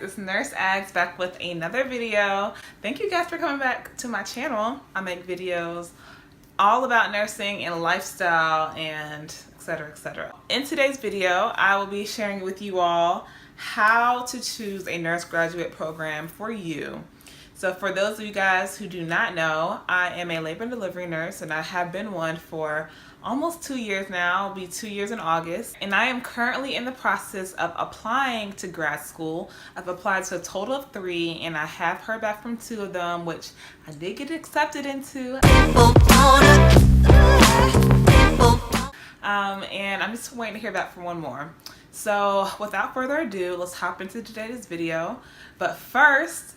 it's NurseAggz back with another video. Thank you guys for coming back to my channel. I make videos all about nursing and lifestyle and etc, etc. In today's video, I will be sharing with you all how to choose a nurse graduate program for you. So for those of you guys who do not know, I am a labor and delivery nurse, and I have been one for almost 2 years now. It'll be 2 years in August. And I am currently in the process of applying to grad school. I've applied to a total of 3, and I have heard back from 2 of them, which I did get accepted into. And I'm just waiting to hear back from 1 more. So without further ado, let's hop into today's video. But first,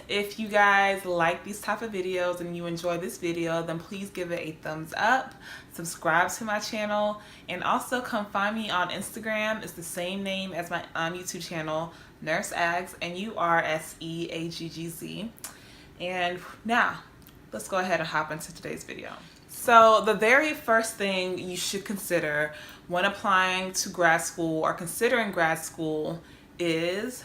if you guys like these type of videos and you enjoy this video, then please give it a thumbs up, subscribe to my channel, and also come find me on Instagram. It's the same name as my YouTube channel, NurseAggz, NurseAggz. And now let's go ahead and hop into today's video. So the very first thing you should consider when applying to grad school or considering grad school is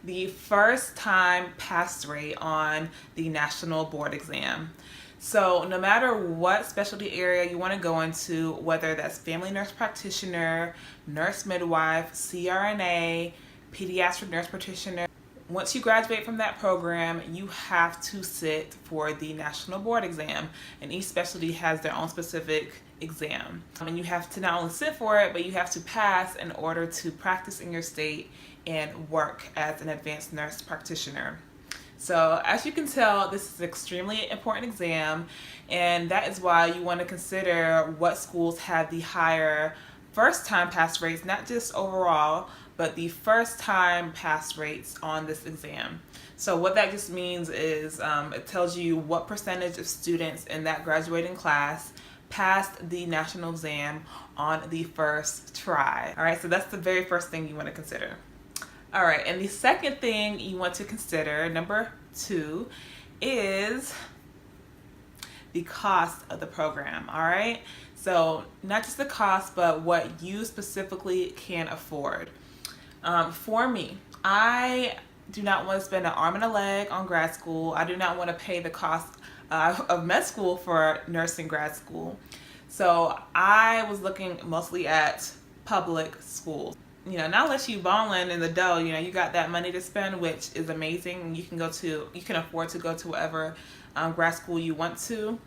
the first time pass rate on the national board exam. So no matter what specialty area you want to go into, whether that's family nurse practitioner, nurse midwife, CRNA, pediatric nurse practitioner, once you graduate from that program, you have to sit for the national board exam, and each specialty has their own specific exam. And you have to not only sit for it, but you have to pass in order to practice in your state and work as an advanced nurse practitioner. So as you can tell, this is an extremely important exam, and that is why you want to consider what schools have the higher first time pass rates, not just overall, but the first time pass rates on this exam. So what that just means is it tells you what percentage of students in that graduating class passed the national exam on the first try. All right, so that's the very first thing you want to consider. All right, and the second thing you want to consider, number 2, is the cost of the program. All right, so not just the cost, but what you specifically can afford. For me, I do not want to spend an arm and a leg on grad school. I do not want to pay the cost of med school for nursing grad school. So I was looking mostly at public schools. You know, not unless you balling in the dough, you know, you got that money to spend, which is amazing. You can afford to go to whatever grad school you want to.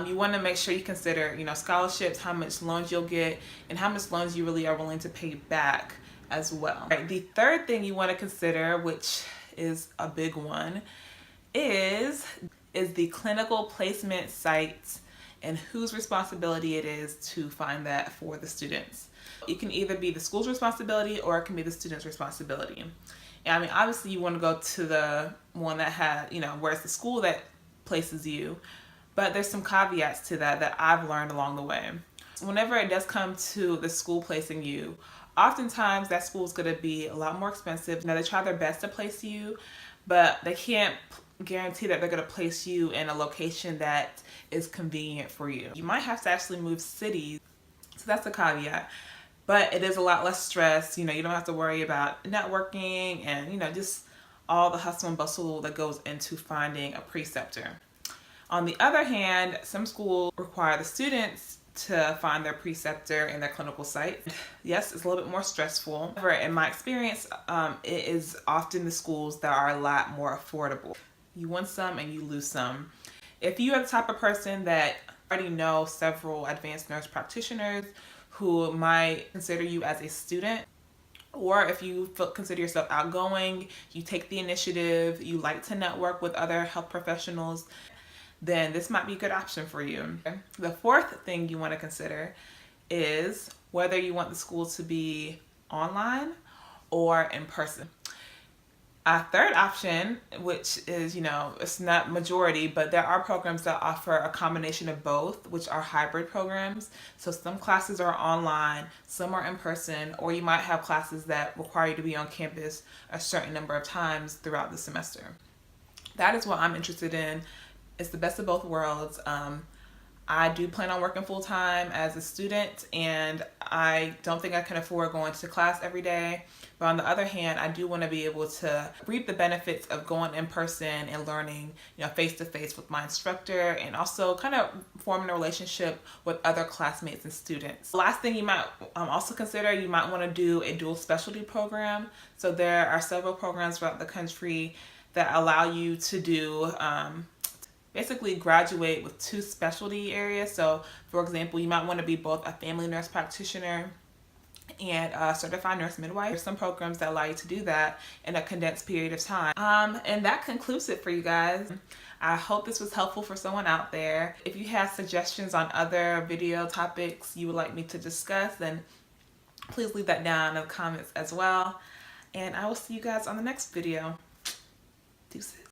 You want to make sure you consider, you know, scholarships, how much loans you'll get, and how much loans you really are willing to pay back as well. All right, the third thing you want to consider, which is a big one, is the clinical placement site and whose responsibility it is to find that for the students. It can either be the school's responsibility or it can be the student's responsibility. And I mean, obviously you want to go to the one that has, you know, where it's the school that places you, but there's some caveats to that I've learned along the way. Whenever it does come to the school placing you, oftentimes that school is going to be a lot more expensive. Now, they try their best to place you, but they can't guarantee that they're going to place you in a location that is convenient for you. You might have to actually move cities, so that's a caveat. But it is a lot less stress. You know, you don't have to worry about networking and, you know, just all the hustle and bustle that goes into finding a preceptor. On the other hand, some schools require the students to find their preceptor in their clinical site. Yes, it's a little bit more stressful. However, in my experience, it is often the schools that are a lot more affordable. You win some and you lose some. If you are the type of person that already know several advanced nurse practitioners who might consider you as a student, or if you consider yourself outgoing, you take the initiative, you like to network with other health professionals, then this might be a good option for you. The fourth thing you want to consider is whether you want the school to be online or in person. A third option, which is, you know, it's not majority, but there are programs that offer a combination of both, which are hybrid programs. So some classes are online, some are in person, or you might have classes that require you to be on campus a certain number of times throughout the semester. That is what I'm interested in. It's the best of both worlds. I do plan on working full time as a student, and I don't think I can afford going to class every day. But on the other hand, I do want to be able to reap the benefits of going in person and learning, face to face with my instructor, and also kind of forming a relationship with other classmates and students. The last thing you might also consider, you might want to do a dual specialty program. So there are several programs throughout the country that allow you to do basically graduate with 2 specialty areas. So for example, you might want to be both a family nurse practitioner and a certified nurse midwife. There's some programs that allow you to do that in a condensed period of time. And that concludes it for you guys. I hope this was helpful for someone out there. If you have suggestions on other video topics you would like me to discuss, then please leave that down in the comments as well. And I will see you guys on the next video. Deuces.